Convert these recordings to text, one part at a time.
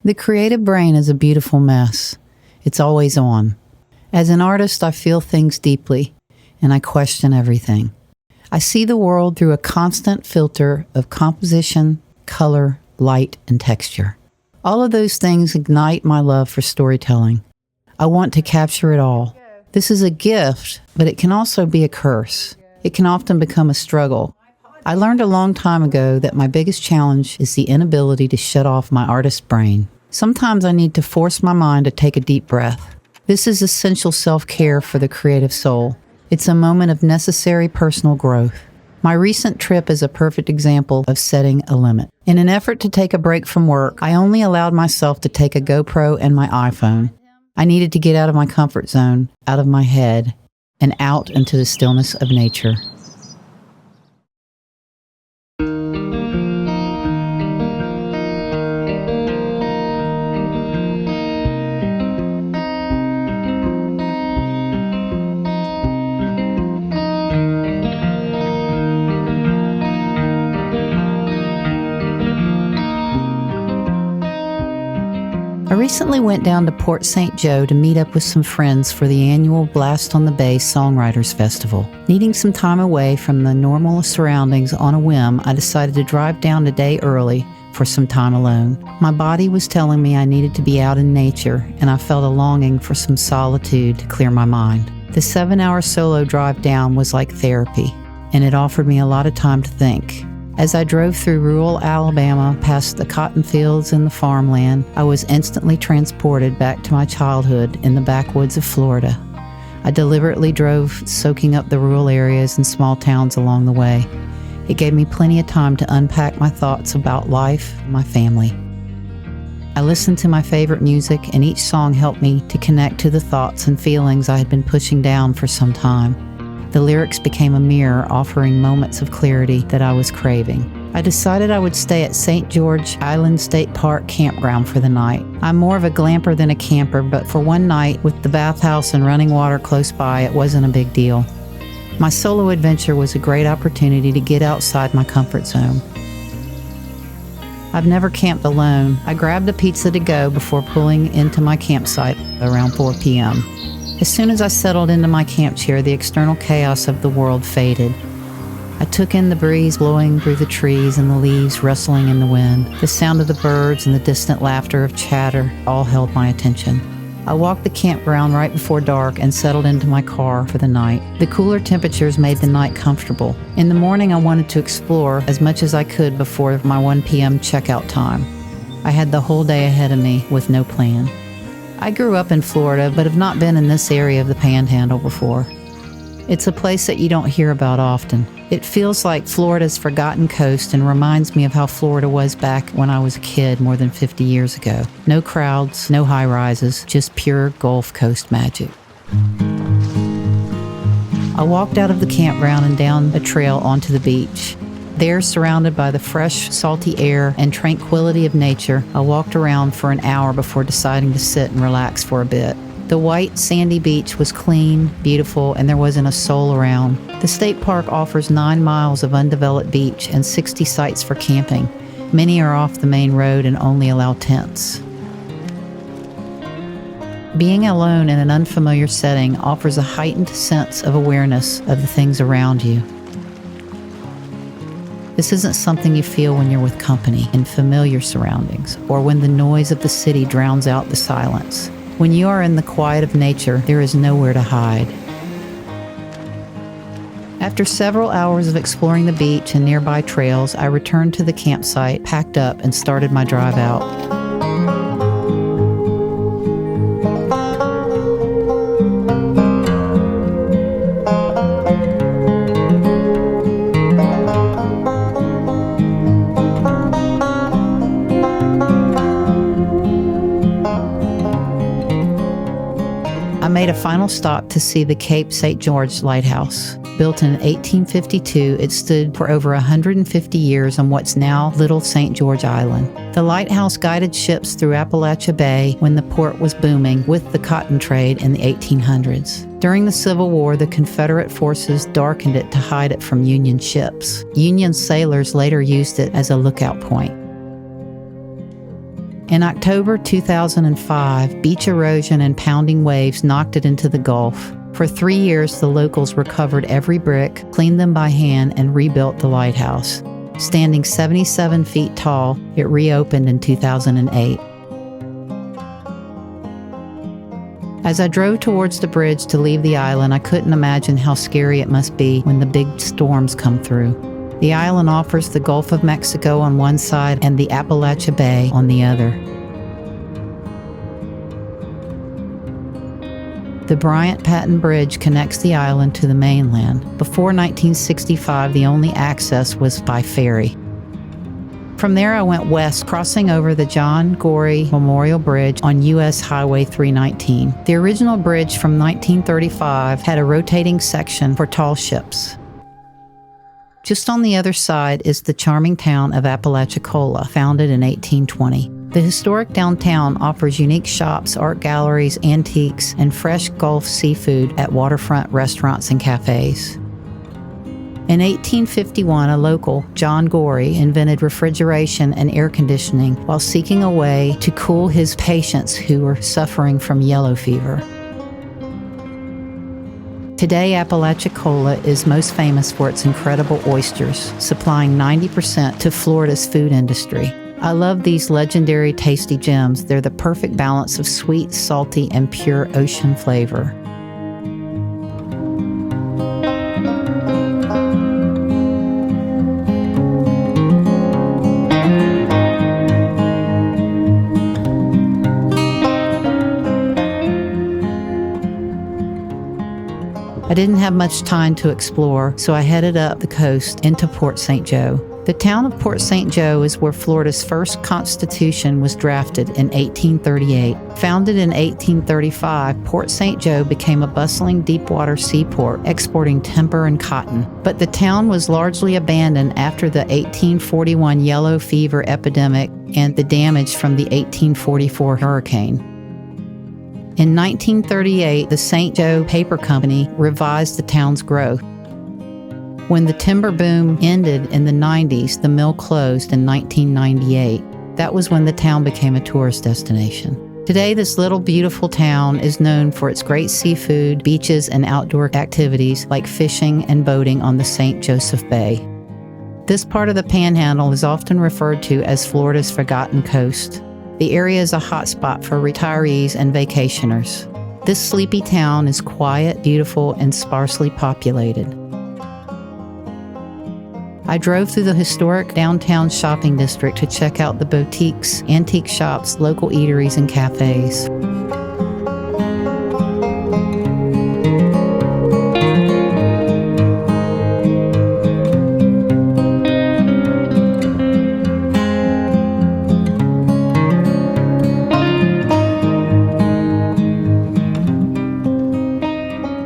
The creative brain is a beautiful mess. It's always on. As an artist, I feel things deeply, and I question everything. I see the world through a constant filter of composition, color, light, and texture. All of those things ignite my love for storytelling. I want to capture it all. This is a gift, but it can also be a curse. It can often become a struggle. I learned a long time ago that my biggest challenge is the inability to shut off my artist brain. Sometimes I need to force my mind to take a deep breath. This is essential self-care for the creative soul. It's a moment of necessary personal growth. My recent trip is a perfect example of setting a limit. In an effort to take a break from work, I only allowed myself to take a GoPro and my iPhone. I needed to get out of my comfort zone, out of my head, and out into the stillness of nature. I recently went down to Port St. Joe to meet up with some friends for the annual Blast on the Bay Songwriters Festival. Needing some time away from the normal surroundings on a whim, I decided to drive down a day early for some time alone. My body was telling me I needed to be out in nature, and I felt a longing for some solitude to clear my mind. The 7-hour solo drive down was like therapy, and it offered me a lot of time to think. As I drove through rural Alabama past the cotton fields and the farmland, I was instantly transported back to my childhood in the backwoods of Florida. I deliberately drove, soaking up the rural areas and small towns along the way. It gave me plenty of time to unpack my thoughts about life and my family. I listened to my favorite music, and each song helped me to connect to the thoughts and feelings I had been pushing down for some time. The lyrics became a mirror, offering moments of clarity that I was craving. I decided I would stay at St. George Island State Park campground for the night. I'm more of a glamper than a camper, but for one night, with the bathhouse and running water close by, it wasn't a big deal. My solo adventure was a great opportunity to get outside my comfort zone. I've never camped alone. I grabbed a pizza to go before pulling into my campsite around 4 p.m. As soon as I settled into my camp chair, the external chaos of the world faded. I took in the breeze blowing through the trees and the leaves rustling in the wind. The sound of the birds and the distant laughter of chatter all held my attention. I walked the campground right before dark and settled into my car for the night. The cooler temperatures made the night comfortable. In the morning, I wanted to explore as much as I could before my 1 p.m. checkout time. I had the whole day ahead of me with no plan. I grew up in Florida, but have not been in this area of the Panhandle before. It's a place that you don't hear about often. It feels like Florida's forgotten coast and reminds me of how Florida was back when I was a kid more than 50 years ago. No crowds, no high-rises, just pure Gulf Coast magic. I walked out of the campground and down a trail onto the beach. There, surrounded by the fresh, salty air and tranquility of nature, I walked around for an hour before deciding to sit and relax for a bit. The white, sandy beach was clean, beautiful, and there wasn't a soul around. The state park offers 9 miles of undeveloped beach and 60 sites for camping. Many are off the main road and only allow tents. Being alone in an unfamiliar setting offers a heightened sense of awareness of the things around you. This isn't something you feel when you're with company in familiar surroundings or when the noise of the city drowns out the silence. When you are in the quiet of nature, there is nowhere to hide. After several hours of exploring the beach and nearby trails, I returned to the campsite, packed up, and started my drive out. I made a final stop to see the Cape St. George Lighthouse. Built in 1852, it stood for over 150 years on what's now Little St. George Island. The lighthouse guided ships through Apalachicola Bay when the port was booming with the cotton trade in the 1800s. During the Civil War, the Confederate forces darkened it to hide it from Union ships. Union sailors later used it as a lookout point. In October 2005, beach erosion and pounding waves knocked it into the Gulf. For 3 years, the locals recovered every brick, cleaned them by hand, and rebuilt the lighthouse. Standing 77 feet tall, it reopened in 2008. As I drove towards the bridge to leave the island, I couldn't imagine how scary it must be when the big storms come through. The island offers the Gulf of Mexico on one side and the Apalachicola Bay on the other. The Bryant-Patten Bridge connects the island to the mainland. Before 1965, the only access was by ferry. From there, I went west, crossing over the John Gorey Memorial Bridge on U.S. Highway 319. The original bridge from 1935 had a rotating section for tall ships. Just on the other side is the charming town of Apalachicola, founded in 1820. The historic downtown offers unique shops, art galleries, antiques, and fresh Gulf seafood at waterfront restaurants and cafes. In 1851, a local, John Gorey, invented refrigeration and air conditioning while seeking a way to cool his patients who were suffering from yellow fever. Today, Apalachicola is most famous for its incredible oysters, supplying 90% to Florida's food industry. I love these legendary tasty gems. They're the perfect balance of sweet, salty, and pure ocean flavor. I didn't have much time to explore, so I headed up the coast into Port St. Joe. The town of Port St. Joe is where Florida's first Constitution was drafted in 1838. Founded in 1835, Port St. Joe became a bustling deepwater seaport, exporting timber and cotton. But the town was largely abandoned after the 1841 yellow fever epidemic and the damage from the 1844 hurricane. In 1938, the St. Joe Paper Company revised the town's growth. When the timber boom ended in the 90s, the mill closed in 1998. That was when the town became a tourist destination. Today, this little beautiful town is known for its great seafood, beaches, and outdoor activities like fishing and boating on the St. Joseph Bay. This part of the Panhandle is often referred to as Florida's Forgotten Coast. The area is a hotspot for retirees and vacationers. This sleepy town is quiet, beautiful, and sparsely populated. I drove through the historic downtown shopping district to check out the boutiques, antique shops, local eateries, and cafes.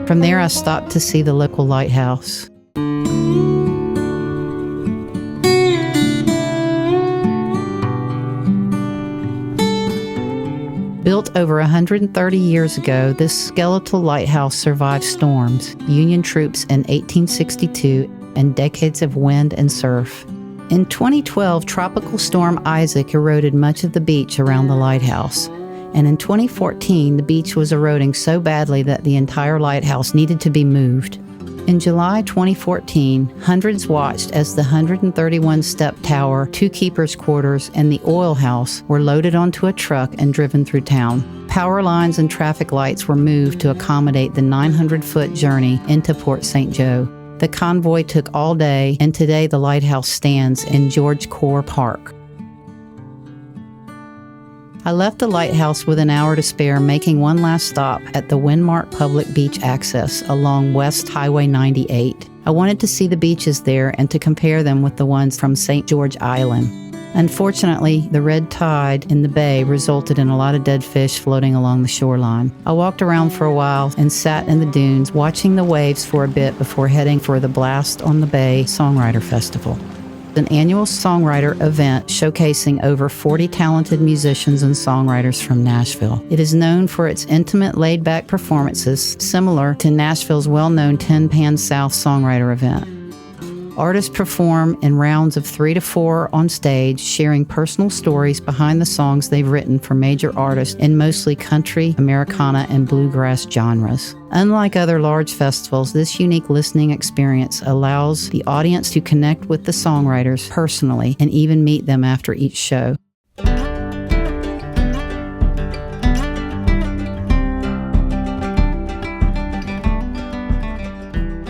From there, I stopped to see the local lighthouse. Built over 130 years ago, this skeletal lighthouse survived storms, Union troops in 1862, and decades of wind and surf. In 2012, Tropical Storm Isaac eroded much of the beach around the lighthouse. And in 2014, the beach was eroding so badly that the entire lighthouse needed to be moved. In July 2014, hundreds watched as the 131-step tower, 2 keepers' quarters, and the oil house were loaded onto a truck and driven through town. Power lines and traffic lights were moved to accommodate the 900-foot journey into Port St. Joe. The convoy took all day, and today the lighthouse stands in George Core Park. I left the lighthouse with an hour to spare, making one last stop at the Windmark Public Beach Access along West Highway 98. I wanted to see the beaches there and to compare them with the ones from St. George Island. Unfortunately, the red tide in the bay resulted in a lot of dead fish floating along the shoreline. I walked around for a while and sat in the dunes, watching the waves for a bit before heading for the Blas on the Bay Songwriter Festival, an annual songwriter event showcasing over 40 talented musicians and songwriters from Nashville. It is known for its intimate, laid-back performances, similar to Nashville's well-known Tin Pan South songwriter event. Artists perform in rounds of 3 to 4 on stage, sharing personal stories behind the songs they've written for major artists in mostly country, Americana, and bluegrass genres. Unlike other large festivals, this unique listening experience allows the audience to connect with the songwriters personally and even meet them after each show.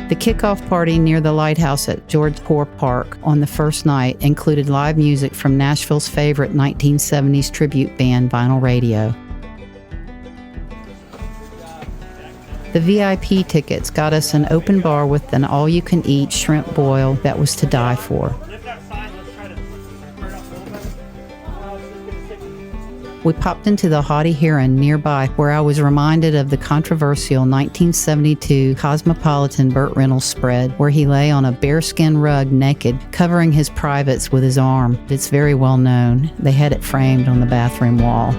The kickoff party near the Lighthouse at George Poor Park on the first night included live music from Nashville's favorite 1970s tribute band, Vinyl Radio. The VIP tickets got us an open bar with an all-you-can-eat shrimp boil that was to die for. We popped into the Haughty Heron nearby, where I was reminded of the controversial 1972 Cosmopolitan Burt Reynolds spread, where he lay on a bearskin rug naked, covering his privates with his arm. It's very well known. They had it framed on the bathroom wall.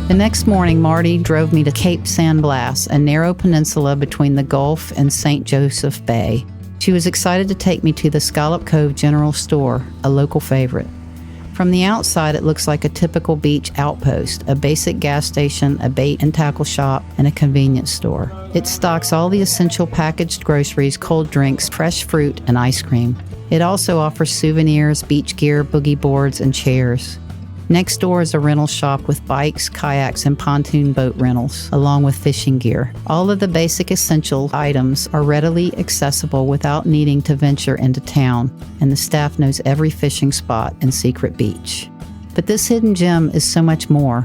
The next morning, Marty drove me to Cape San Blas, a narrow peninsula between the Gulf and St. Joseph Bay. She was excited to take me to the Scallop Cove General Store, a local favorite. From the outside, it looks like a typical beach outpost, a basic gas station, a bait and tackle shop, and a convenience store. It stocks all the essential packaged groceries, cold drinks, fresh fruit, and ice cream. It also offers souvenirs, beach gear, boogie boards, and chairs. Next door is a rental shop with bikes, kayaks, and pontoon boat rentals, along with fishing gear. All of the basic essential items are readily accessible without needing to venture into town, and the staff knows every fishing spot and secret beach. But this hidden gem is so much more.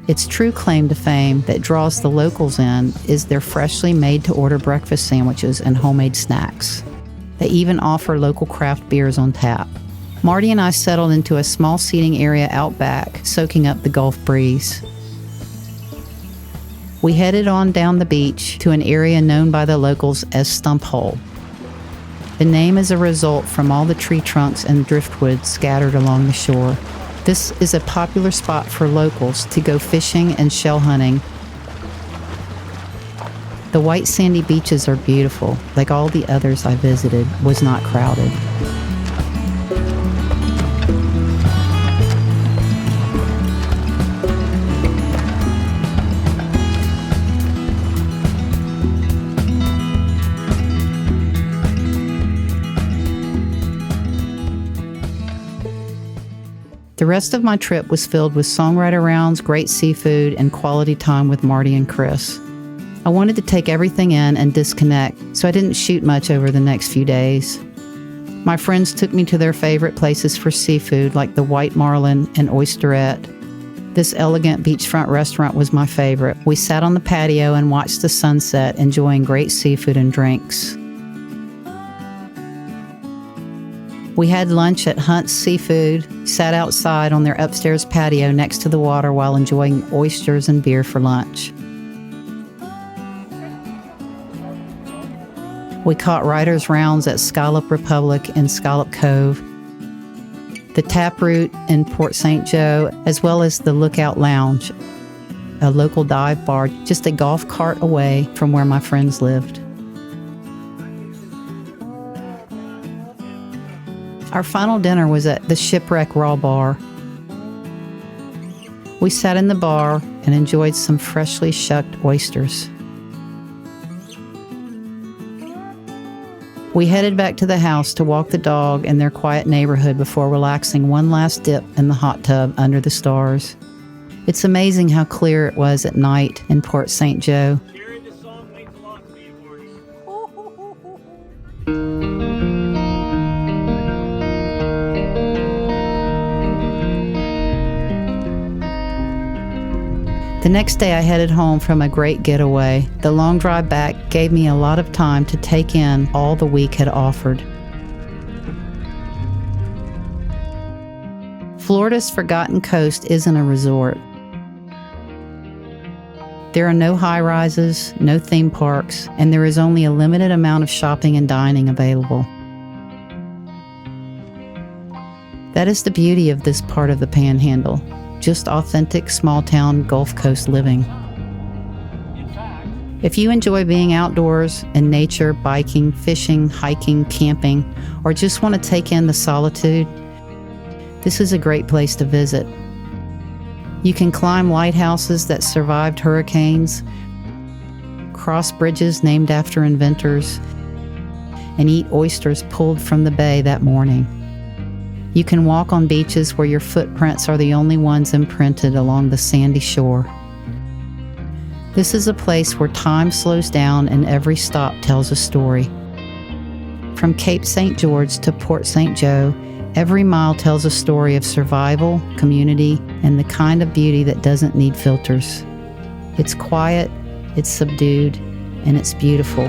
Its true claim to fame that draws the locals in is their freshly made-to-order breakfast sandwiches and homemade snacks. They even offer local craft beers on tap. Marty and I settled into a small seating area out back, soaking up the Gulf breeze. We headed on down the beach to an area known by the locals as Stumphole. The name is a result from all the tree trunks and driftwood scattered along the shore. This is a popular spot for locals to go fishing and shell hunting. The white sandy beaches are beautiful. Like all the others I visited, was not crowded. The rest of my trip was filled with songwriter rounds, great seafood, and quality time with Marty and Chris. I wanted to take everything in and disconnect, so I didn't shoot much over the next few days. My friends took me to their favorite places for seafood, like the White Marlin and Oysterette. This elegant beachfront restaurant was my favorite. We sat on the patio and watched the sunset, enjoying great seafood and drinks. We had lunch at Hunt's Seafood, sat outside on their upstairs patio next to the water while enjoying oysters and beer for lunch. We caught writers' rounds at Scallop Republic and Scallop Cove, the Taproot in Port St. Joe, as well as the Lookout Lounge, a local dive bar just a golf cart away from where my friends lived. Our final dinner was at the Shipwreck Raw Bar. We sat in the bar and enjoyed some freshly shucked oysters. We headed back to the house to walk the dog in their quiet neighborhood before relaxing one last dip in the hot tub under the stars. It's amazing how clear it was at night in Port St. Joe. The next day I headed home from a great getaway. The long drive back gave me a lot of time to take in all the week had offered. Florida's forgotten coast isn't a resort. There are no high-rises, no theme parks, and there is only a limited amount of shopping and dining available. That is the beauty of this part of the Panhandle, just authentic small-town Gulf Coast living. If you enjoy being outdoors in nature, biking, fishing, hiking, camping, or just want to take in the solitude, this is a great place to visit. You can climb lighthouses that survived hurricanes, cross bridges named after inventors, and eat oysters pulled from the bay that morning. You can walk on beaches where your footprints are the only ones imprinted along the sandy shore. This is a place where time slows down and every stop tells a story. From Cape St. George to Port St. Joe, every mile tells a story of survival, community, and the kind of beauty that doesn't need filters. It's quiet, it's subdued, and it's beautiful.